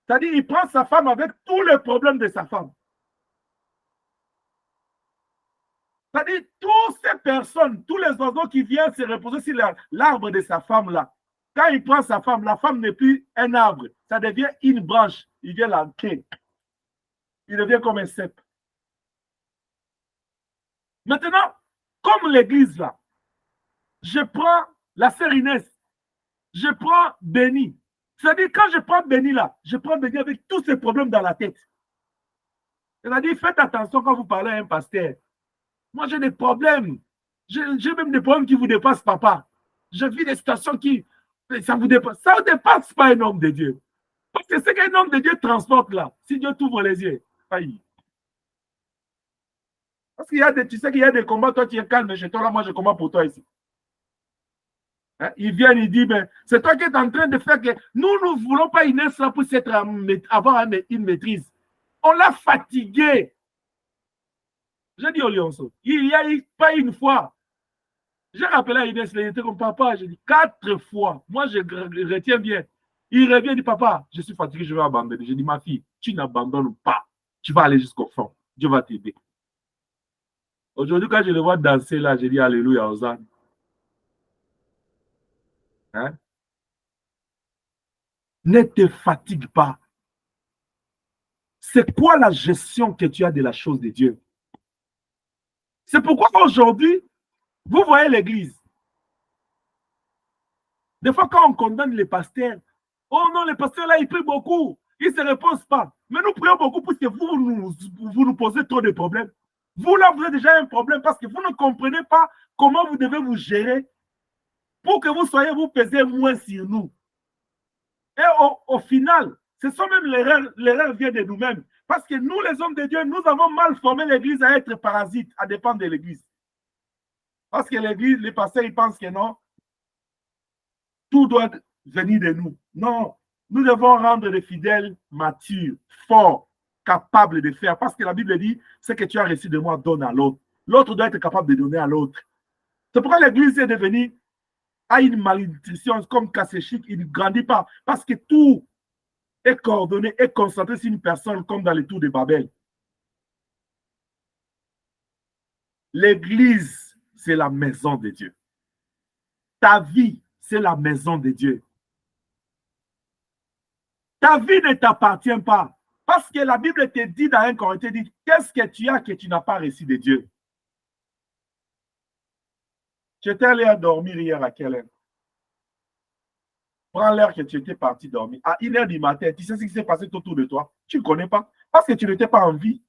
c'est-à-dire, il prend sa femme avec tous les problèmes de sa femme. C'est-à-dire, toutes ces personnes, tous les oiseaux qui viennent se reposer sur l'arbre de sa femme-là, quand il prend sa femme, la femme n'est plus un arbre. Ça devient une branche. Il vient l'ancrer. Il devient comme un cep. Maintenant, comme l'église là, je prends la sœur Inès, je prends Béni. C'est-à-dire, quand je prends Béni là, je prends Béni avec tous ces problèmes dans la tête. C'est-à-dire, faites attention quand vous parlez à un pasteur. Moi, j'ai des problèmes. J'ai même des problèmes qui vous dépassent, papa. Je vis des situations qui, ça vous dépasse. Ça ne dépasse pas un homme de Dieu. Parce que c'est qu'un homme de Dieu transporte là. Si Dieu t'ouvre les yeux, aïe. Parce qu'il y a des, tu sais qu'il y a des combats, toi tu es calme chez toi, là, moi je combats pour toi ici. Hein? Il vient, il dit, ben, c'est toi qui es en train de faire que nous ne voulons pas Inès là pour avoir une maîtrise. On l'a fatigué. J'ai dit au Lionceau, il n'y a pas une fois. J'ai rappelé à Inès, il était comme papa, j'ai dit 4 fois. Moi je retiens bien. Il revient, il dit, papa, je suis fatigué, je vais abandonner. J'ai dit, ma fille, tu n'abandonnes pas. Tu vas aller jusqu'au fond. Dieu va t'aider. Aujourd'hui, quand je le vois danser là, j'ai dit Alléluia, Hosanna. Hein? Ne te fatigue pas. C'est quoi la gestion que tu as de la chose de Dieu? C'est pourquoi aujourd'hui, vous voyez l'église. Des fois, quand on condamne les pasteurs, oh non, les pasteurs là, ils prient beaucoup. Ils ne se reposent pas. Mais nous prions beaucoup parce que vous nous posez trop de problèmes. Vous là, vous avez déjà un problème parce que vous ne comprenez pas comment vous devez vous gérer pour que vous soyez, vous pesez moins sur nous. Et au final, ce sont même l'erreur vient de nous-mêmes. Parce que nous, les hommes de Dieu, nous avons mal formé l'Église à être parasite, à dépendre de l'Église. Parce que l'Église, les pasteurs, ils pensent que non, tout doit venir de nous. Non, nous devons rendre les fidèles matures, forts, capables de faire. Parce que la Bible dit, ce que tu as reçu de moi, donne à l'autre. L'autre doit être capable de donner à l'autre. C'est pourquoi l'Église est devenue à une malnutrition comme Kasséchik, il ne grandit pas. Parce que tout est coordonné et concentré sur une personne comme dans les tours de Babel. L'Église, c'est la maison de Dieu. Ta vie, c'est la maison de Dieu. Ta vie ne t'appartient pas. Parce que la Bible te dit dans 1 Corinthiens, dit, qu'est-ce que tu as que tu n'as pas reçu de Dieu? Tu étais allé à dormir hier à quelle heure? Prends l'heure que tu étais parti dormir. À 1h du matin, tu sais ce qui s'est passé autour de toi? Tu ne connais pas. Parce que tu n'étais pas en vie.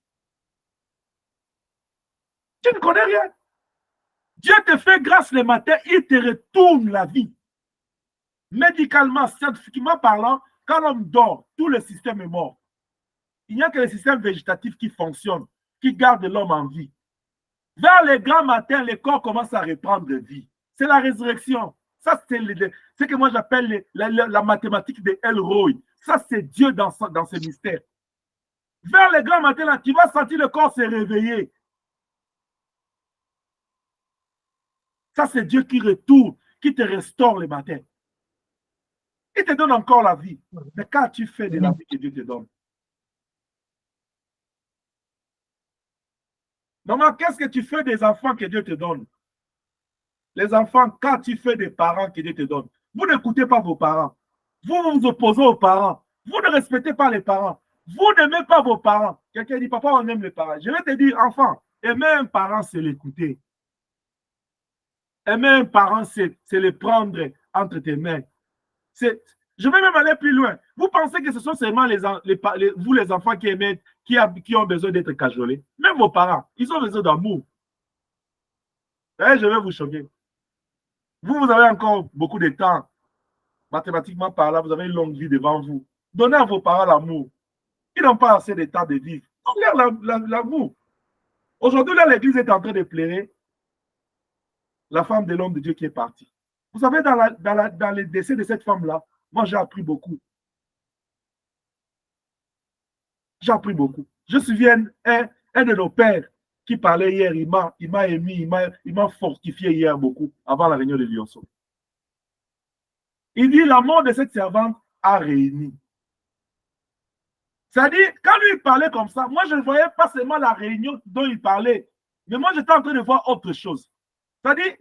Tu ne connais rien. Dieu te fait grâce le matin, il te retourne la vie. Médicalement, scientifiquement parlant, quand l'homme dort, tout le système est mort. Il n'y a que le système végétatif qui fonctionne, qui garde l'homme en vie. Vers les grands matins, le corps commence à reprendre vie. C'est la résurrection. Ça, c'est ce que moi j'appelle la mathématique de Elroy. Ça, c'est Dieu dans ce mystère. Vers les grands matins, là, tu vas sentir le corps se réveiller. Ça, c'est Dieu qui retourne, qui te restaure le matin. Il te donne encore la vie. Mais quand tu fais de la vie que Dieu te donne, normalement, qu'est-ce que tu fais des enfants que Dieu te donne? Les enfants, quand tu fais des parents que Dieu te donne, vous n'écoutez pas vos parents. Vous vous opposez aux parents. Vous ne respectez pas les parents. Vous n'aimez pas vos parents. Quelqu'un dit, papa, on aime les parents. Je vais te dire, enfant, aimer un parent, c'est l'écouter. Aimer un parent, c'est le prendre entre tes mains. Je vais même aller plus loin. Vous pensez que ce sont seulement vous, les enfants, qui aiment, qui ont besoin d'être cajolés? Même vos parents, ils ont besoin d'amour. Je vais vous choquer. Vous avez encore beaucoup de temps. Mathématiquement parlant, vous avez une longue vie devant vous. Donnez à vos parents l'amour. Ils n'ont pas assez de temps de vivre. Donnez l'amour. Aujourd'hui, là, l'Église est en train de pleurer la femme de l'homme de Dieu qui est partie. Vous savez, dans le décès de cette femme-là, moi, j'ai appris beaucoup. J'ai appris beaucoup. Je me souviens, un de nos pères qui parlait hier, il m'a émis, il m'a fortifié hier beaucoup, avant la réunion de Lyonceau. Il dit, la mort de cette servante a réuni. C'est-à-dire, quand lui il parlait comme ça, moi, je ne voyais pas seulement la réunion dont il parlait, mais moi, j'étais en train de voir autre chose. C'est-à-dire,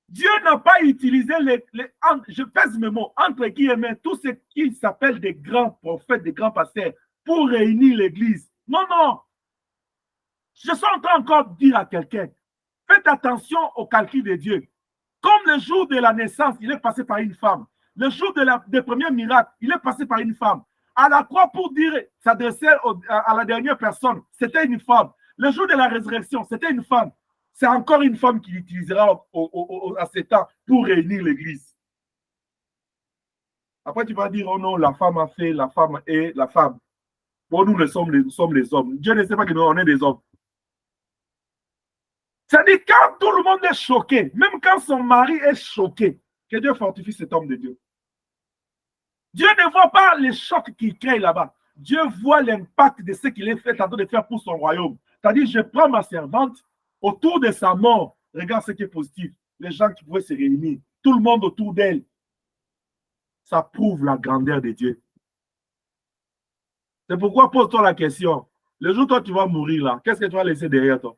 Dieu n'a pas utilisé je pèse mes mots, entre guillemets, tout ce qui s'appelle des grands prophètes, des grands pasteurs, pour réunir l'Église. Non, non. Je suis en train encore de dire à quelqu'un, faites attention au calcul de Dieu. Comme le jour de la naissance, il est passé par une femme. Le jour des premiers miracles, il est passé par une femme. À la croix, pour dire, s'adresser à la dernière personne, c'était une femme. Le jour de la résurrection, c'était une femme. C'est encore une femme qui l'utilisera à ce temps pour réunir l'Église. Après, tu vas dire, oh non, la femme a fait, la femme est la femme. Bon, nous sommes les hommes. Dieu ne sait pas que nous, on est des hommes. C'est-à-dire, quand tout le monde est choqué, même quand son mari est choqué, que Dieu fortifie cet homme de Dieu. Dieu ne voit pas les chocs qu'il crée là-bas. Dieu voit l'impact de ce qu'il est fait en train de faire pour son royaume. C'est-à-dire, je prends ma servante, autour de sa mort, regarde ce qui est positif. Les gens qui pouvaient se réunir, tout le monde autour d'elle. Ça prouve la grandeur de Dieu. C'est pourquoi pose-toi la question. Le jour où toi tu vas mourir là, qu'est-ce que tu vas laisser derrière toi?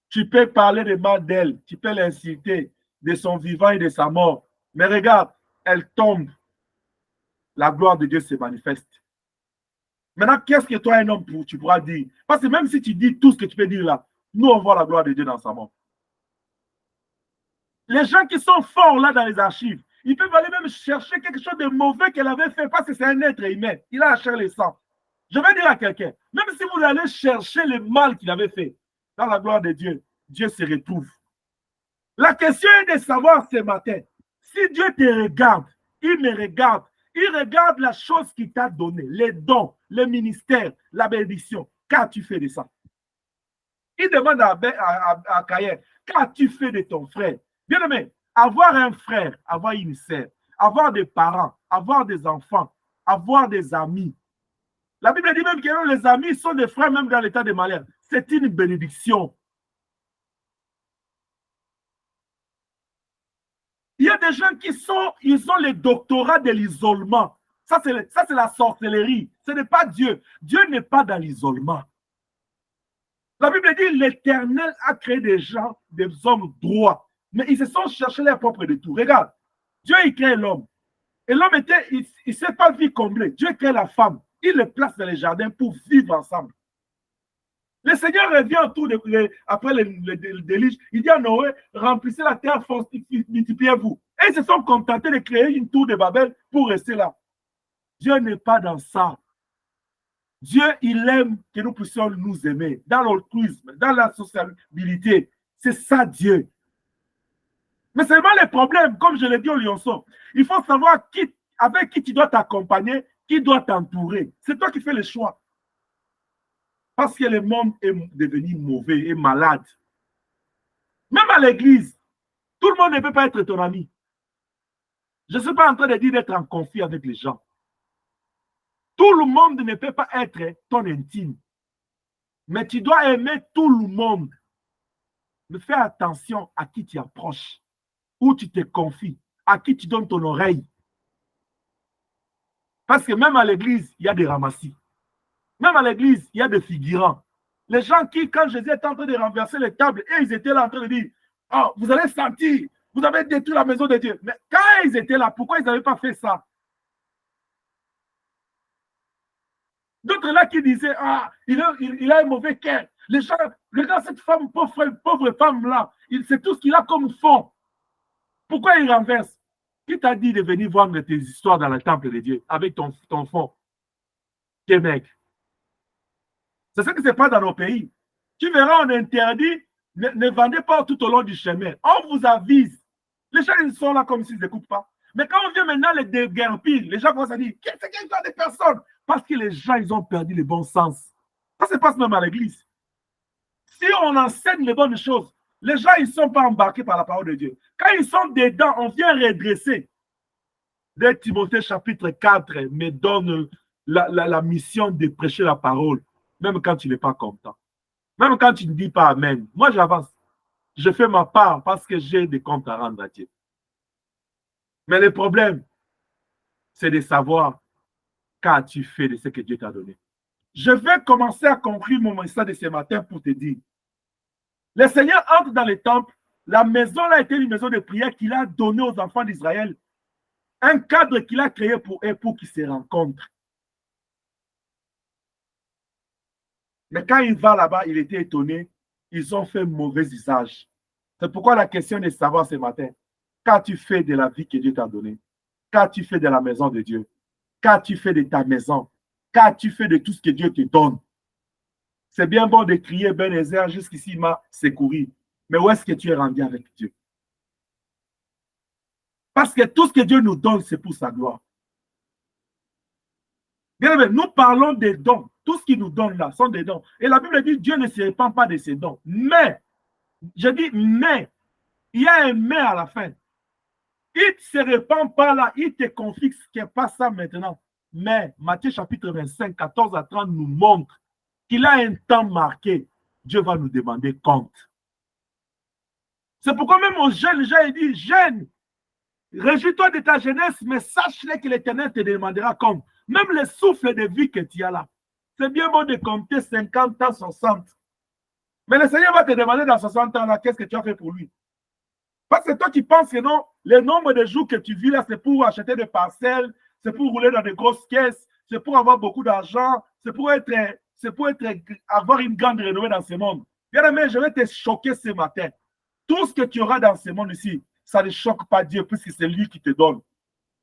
Tu peux parler de mal d'elle, tu peux l'insulter de son vivant et de sa mort. Mais regarde, elle tombe. La gloire de Dieu se manifeste. Maintenant, qu'est-ce que toi, un homme, tu pourras dire? Parce que même si tu dis tout ce que tu peux dire là, nous, on voit la gloire de Dieu dans sa mort. Les gens qui sont forts là dans les archives, ils peuvent aller même chercher quelque chose de mauvais qu'elle avait fait parce que c'est un être humain. Il a la chair et le sang. Je vais dire à quelqu'un, même si vous allez chercher le mal qu'il avait fait, dans la gloire de Dieu, Dieu se retrouve La question est de savoir ce matin, si Dieu te regarde, il me regarde, il regarde la chose qu'il t'a donnée, les dons, le ministère, la bénédiction. Qu'as-tu fait de ça? Il demande à Caïn, qu'as-tu fait de ton frère? Bien aimé, avoir un frère, avoir une sœur, avoir des parents, avoir des enfants, avoir des amis. La Bible dit même que les amis sont des frères même dans l'état de malheur. C'est une bénédiction. Il y a des gens ils ont le doctorat de l'isolement. Ça, c'est la sorcellerie. Ce n'est pas Dieu. Dieu n'est pas dans l'isolement. La Bible dit l'Éternel a créé des gens, des hommes droits, mais ils se sont cherchés leur propre détour. Regarde, Dieu il crée l'homme. Et l'homme il ne s'est pas vu comblé. Dieu crée la femme. Il le place dans les jardins pour vivre ensemble. Le Seigneur revient après le déluge. Il dit à Noé, remplissez la terre, multipliez-vous. Et ils se sont contentés de créer une tour de Babel pour rester là. Dieu n'est pas dans ça. Dieu, il aime que nous puissions nous aimer dans l'altruisme, dans la sociabilité. C'est ça Dieu. Mais c'est vraiment le problème, comme je l'ai dit au Lionceau. Il faut savoir avec qui tu dois t'accompagner, qui doit t'entourer. C'est toi qui fais le choix. Parce que le monde est devenu mauvais et malade. Même à l'église, tout le monde ne peut pas être ton ami. Je ne suis pas en train de dire d'être en conflit avec les gens. Tout le monde ne peut pas être ton intime. Mais tu dois aimer tout le monde. Mais fais attention à qui tu approches, où tu te confies, à qui tu donnes ton oreille. Parce que même à l'église, il y a des ramassis. Même à l'église, il y a des figurants. Les gens qui, quand Jésus était en train de renverser les tables, et ils étaient là en train de dire, oh, vous allez sentir, vous avez détruit la maison de Dieu. Mais quand ils étaient là, pourquoi ils n'avaient pas fait ça? D'autres là qui disaient, ah, il a un mauvais cœur. Les gens, regarde cette femme, pauvre femme là, c'est tout ce qu'il a comme fond. Pourquoi il renverse? Qui t'a dit de venir vendre tes histoires dans le temple de Dieu avec ton fond? Quel mec? C'est ce qui se passe dans nos pays. Tu verras, on interdit, ne vendez pas tout au long du chemin. On vous avise. Les gens, ils sont là comme s'ils n'écoutent pas. Mais quand on vient maintenant les déguerpir, les gens commencent à dire, c'est quel genre de personnes? Parce que les gens, ils ont perdu le bon sens. Ça se passe même à l'église. Si on enseigne les bonnes choses, les gens, ils ne sont pas embarqués par la parole de Dieu. Quand ils sont dedans, on vient redresser. Dès Timothée chapitre 4 me donne la mission de prêcher la parole, même quand tu n'es pas content. Même quand tu ne dis pas Amen. Moi, j'avance. Je fais ma part parce que j'ai des comptes à rendre à Dieu. Mais le problème, c'est de savoir qu'as-tu fait de ce que Dieu t'a donné. Je vais commencer à conclure mon message de ce matin pour te dire. Le Seigneur entre dans le temple. La maison là était une maison de prière qu'il a donnée aux enfants d'Israël. Un cadre qu'il a créé pour eux pour qu'ils se rencontrent. Mais quand il va là-bas, il était étonné. Ils ont fait mauvais usage. C'est pourquoi la question est de savoir ce matin, qu'as-tu fait de la vie que Dieu t'a donnée? Qu'as-tu fait de la maison de Dieu? Qu'as-tu fait de ta maison? Qu'as-tu fait de tout ce que Dieu te donne? C'est bien bon de crier Bénézer, jusqu'ici il m'a secouru. Mais où est-ce que tu es rendu avec Dieu? Parce que tout ce que Dieu nous donne, c'est pour sa gloire. Bien aimé, nous parlons des dons. Tout ce qu'il nous donne là sont des dons. Et la Bible dit Dieu ne se répand pas de ses dons. Mais, je dis mais, il y a un mais à la fin. Il ne se répand pas là, il te confie ce qui n'est pas ça maintenant. Mais Matthieu chapitre 25, 14 à 30 nous montre qu'il a un temps marqué. Dieu va nous demander compte. C'est pourquoi même aux jeunes, les gens disent, jeune, réjouis-toi de ta jeunesse, mais sache-le que l'Éternel te demandera compte. Même le souffle de vie que tu as là. C'est bien bon de compter 50 ans, 60. Mais le Seigneur va te demander dans 60 ans là, qu'est-ce que tu as fait pour lui? Parce que toi, tu penses que non, le nombre de jours que tu vis là, c'est pour acheter des parcelles, c'est pour rouler dans des grosses caisses, c'est pour avoir beaucoup d'argent, c'est pour avoir une grande renommée dans ce monde. Bien aimé, je vais te choquer ce matin. Tout ce que tu auras dans ce monde ici, ça ne choque pas Dieu, puisque c'est lui qui te donne.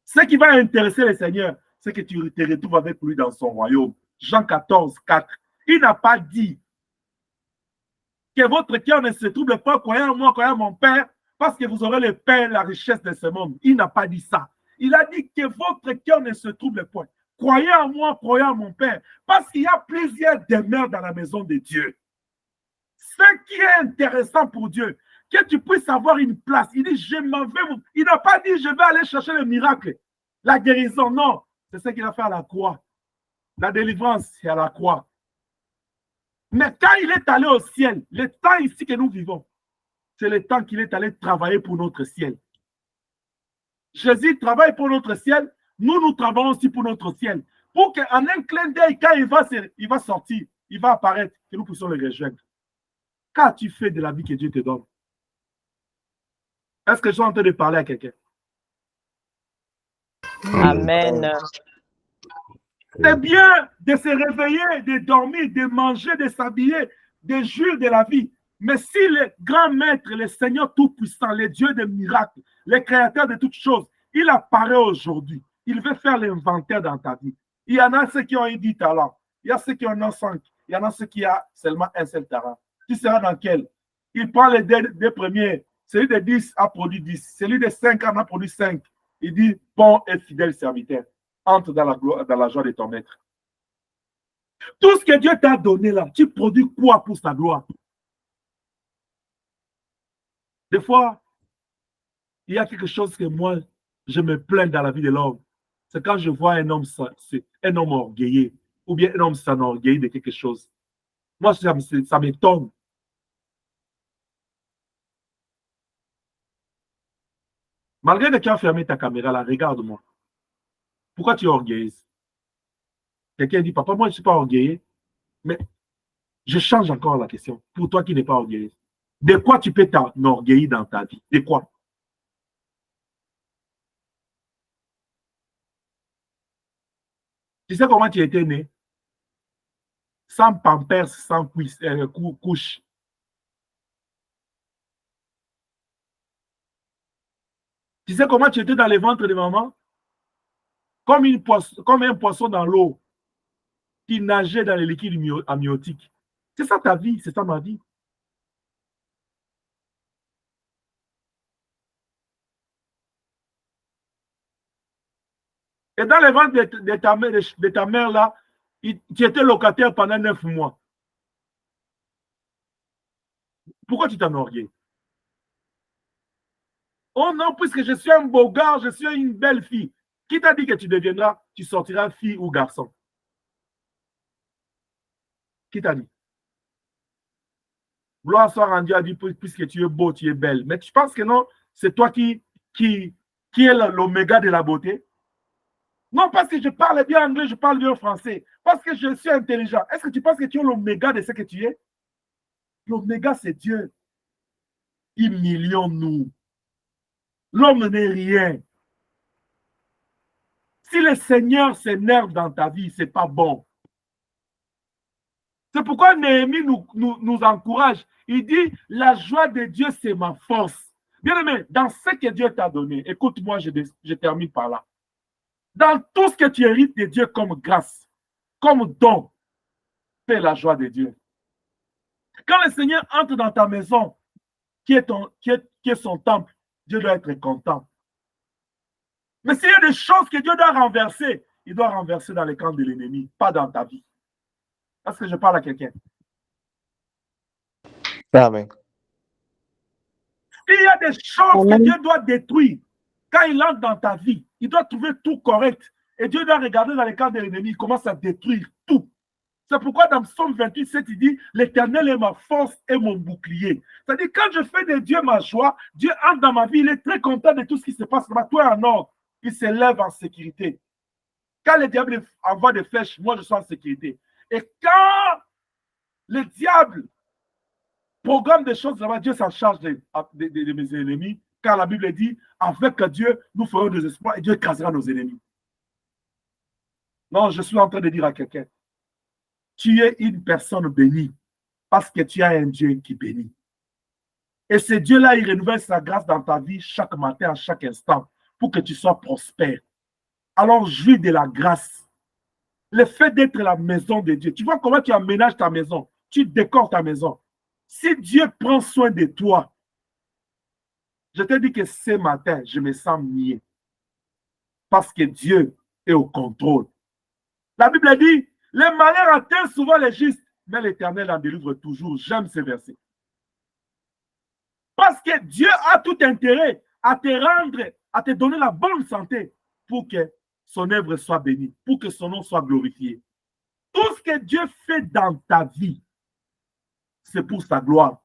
Ce qui va intéresser le Seigneur, c'est que tu te retrouves avec lui dans son royaume. Jean 14, 4. Il n'a pas dit que votre cœur ne se trouble pas, croyant en moi, croyant en mon Père. parce que vous aurez le pain, la richesse de ce monde. Il n'a pas dit ça. Il a dit que votre cœur ne se trouble point. Croyez en moi, croyez en mon Père. Parce qu'il y a plusieurs demeures dans la maison de Dieu. Ce qui est intéressant pour Dieu, que tu puisses avoir une place. Il dit, je m'en vais. Il n'a pas dit, je vais aller chercher le miracle, la guérison. Non, c'est ce qu'il a fait à la croix. La délivrance, c'est à la croix. Mais quand il est allé au ciel, le temps ici que nous vivons, c'est le temps qu'il est allé travailler pour notre ciel. Jésus travaille pour notre ciel, nous travaillons aussi pour notre ciel. Pour qu'en un clin d'œil, quand il va sortir, il va apparaître, que nous puissions le rejoindre. Qu'as-tu fait de la vie que Dieu te donne? Est-ce que je suis en train de parler à quelqu'un? Amen. C'est bien de se réveiller, de dormir, de manger, de s'habiller, de jouir de la vie. Mais si le grand maître, le Seigneur Tout-Puissant, le Dieu des miracles, le créateur de toutes choses, il apparaît aujourd'hui, il veut faire l'inventaire dans ta vie. Il y en a ceux qui ont 10 talents, il y a ceux qui en ont 5, il y en a ceux qui ont seulement un seul talent. Tu seras dans quel? Il prend les deux premiers, celui de 10 a produit 10, celui de 5 en a produit 5. Il dit, bon et fidèle serviteur, entre dans la joie de ton maître. Tout ce que Dieu t'a donné là, tu produis quoi pour sa gloire? Des fois, il y a quelque chose que moi, je me plains dans la vie de l'homme. C'est quand je vois un homme orgueilleux, ou bien un homme s'enorgueillit de quelque chose. Moi, ça m'étonne. Malgré que tu as fermé ta caméra là, regarde-moi. Pourquoi tu es orgueilleux? Quelqu'un dit, papa, moi, je ne suis pas orgueilleux. Mais je change encore la question. Pour toi qui n'es pas orgueilleux, de quoi tu peux t'enorgueillir dans ta vie? De quoi? Tu sais comment tu étais né? Sans pampers, sans couche. Tu sais comment tu étais dans les ventres de maman? Comme un poisson dans l'eau qui nageait dans les liquides amniotiques. C'est ça ta vie, c'est ça ma vie. Et dans les ventres de ta mère là, tu étais locataire pendant 9 mois. Pourquoi tu t'enorgueillis? Oh non, puisque je suis un beau gars, je suis une belle fille. Qui t'a dit que tu sortiras fille ou garçon? Qui t'a dit? Gloire soit rendue à Dieu puisque tu es beau, tu es belle. Mais tu penses que non, c'est toi qui est l'oméga de la beauté? Non, parce que je parle bien anglais, je parle bien français. Parce que je suis intelligent. Est-ce que tu penses que tu es l'oméga de ce que tu es? L'oméga, c'est Dieu. Humilions-nous. L'homme n'est rien. Si le Seigneur s'énerve dans ta vie, ce n'est pas bon. C'est pourquoi Néhémie nous encourage. Il dit, la joie de Dieu, c'est ma force. Bien aimé, dans ce que Dieu t'a donné, écoute-moi, je termine par là. Dans tout ce que tu hérites de Dieu comme grâce, comme don, fais la joie de Dieu. Quand le Seigneur entre dans ta maison, qui est son temple, Dieu doit être content. Mais s'il y a des choses que Dieu doit renverser, il doit renverser dans les camps de l'ennemi, pas dans ta vie. Est-ce que je parle à quelqu'un? Amen. S'il y a des choses que Dieu doit détruire, quand il entre dans ta vie, il doit trouver tout correct. Et Dieu doit regarder dans les camps de l'ennemi, il commence à détruire tout. C'est pourquoi dans Psaume 28, 7, il dit, l'Éternel est ma force et mon bouclier. C'est-à-dire, quand je fais de Dieu ma joie, Dieu entre dans ma vie, il est très content de tout ce qui se passe. Toi est en ordre. Il se lève en sécurité. Quand le diable envoie des flèches, moi je suis en sécurité. Et quand le diable programme des choses là-bas, Dieu s'en charge de mes ennemis. Car la Bible dit, avec Dieu, nous ferons des espoirs et Dieu écrasera nos ennemis. Non, je suis en train de dire à quelqu'un, tu es une personne bénie parce que tu as un Dieu qui bénit. Et ce Dieu-là, il renouvelle sa grâce dans ta vie chaque matin, à chaque instant, pour que tu sois prospère. Alors, jouis de la grâce. Le fait d'être la maison de Dieu. Tu vois comment tu aménages ta maison, tu décores ta maison. Si Dieu prend soin de toi, Je te dis que ce matin, je me sens mieux. Parce que Dieu est au contrôle. La Bible dit, les malheurs atteignent souvent les justes, mais l'Éternel en délivre toujours. J'aime ce verset. Parce que Dieu a tout intérêt à te rendre, à te donner la bonne santé pour que son œuvre soit bénie, pour que son nom soit glorifié. Tout ce que Dieu fait dans ta vie, c'est pour sa gloire.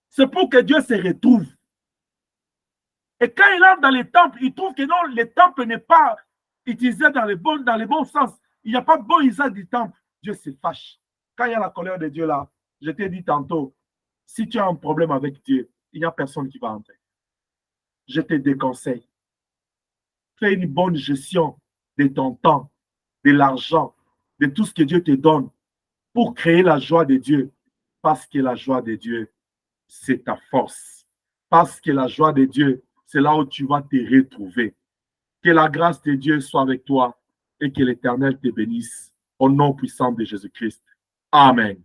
C'est pour que Dieu se retrouve. Et quand il entre dans les temples, il trouve que non, le temple n'est pas utilisé dans les bons sens. Il n'y a pas de bon usage du temple. Dieu se fâche. Quand il y a la colère de Dieu là, je t'ai dit tantôt, si tu as un problème avec Dieu, il n'y a personne qui va entrer. Je te déconseille. Fais une bonne gestion de ton temps, de l'argent, de tout ce que Dieu te donne pour créer la joie de Dieu. Parce que la joie de Dieu, c'est ta force. Parce que la joie de Dieu, c'est là où tu vas te retrouver. Que la grâce de Dieu soit avec toi et que l'Éternel te bénisse. Au nom puissant de Jésus-Christ. Amen.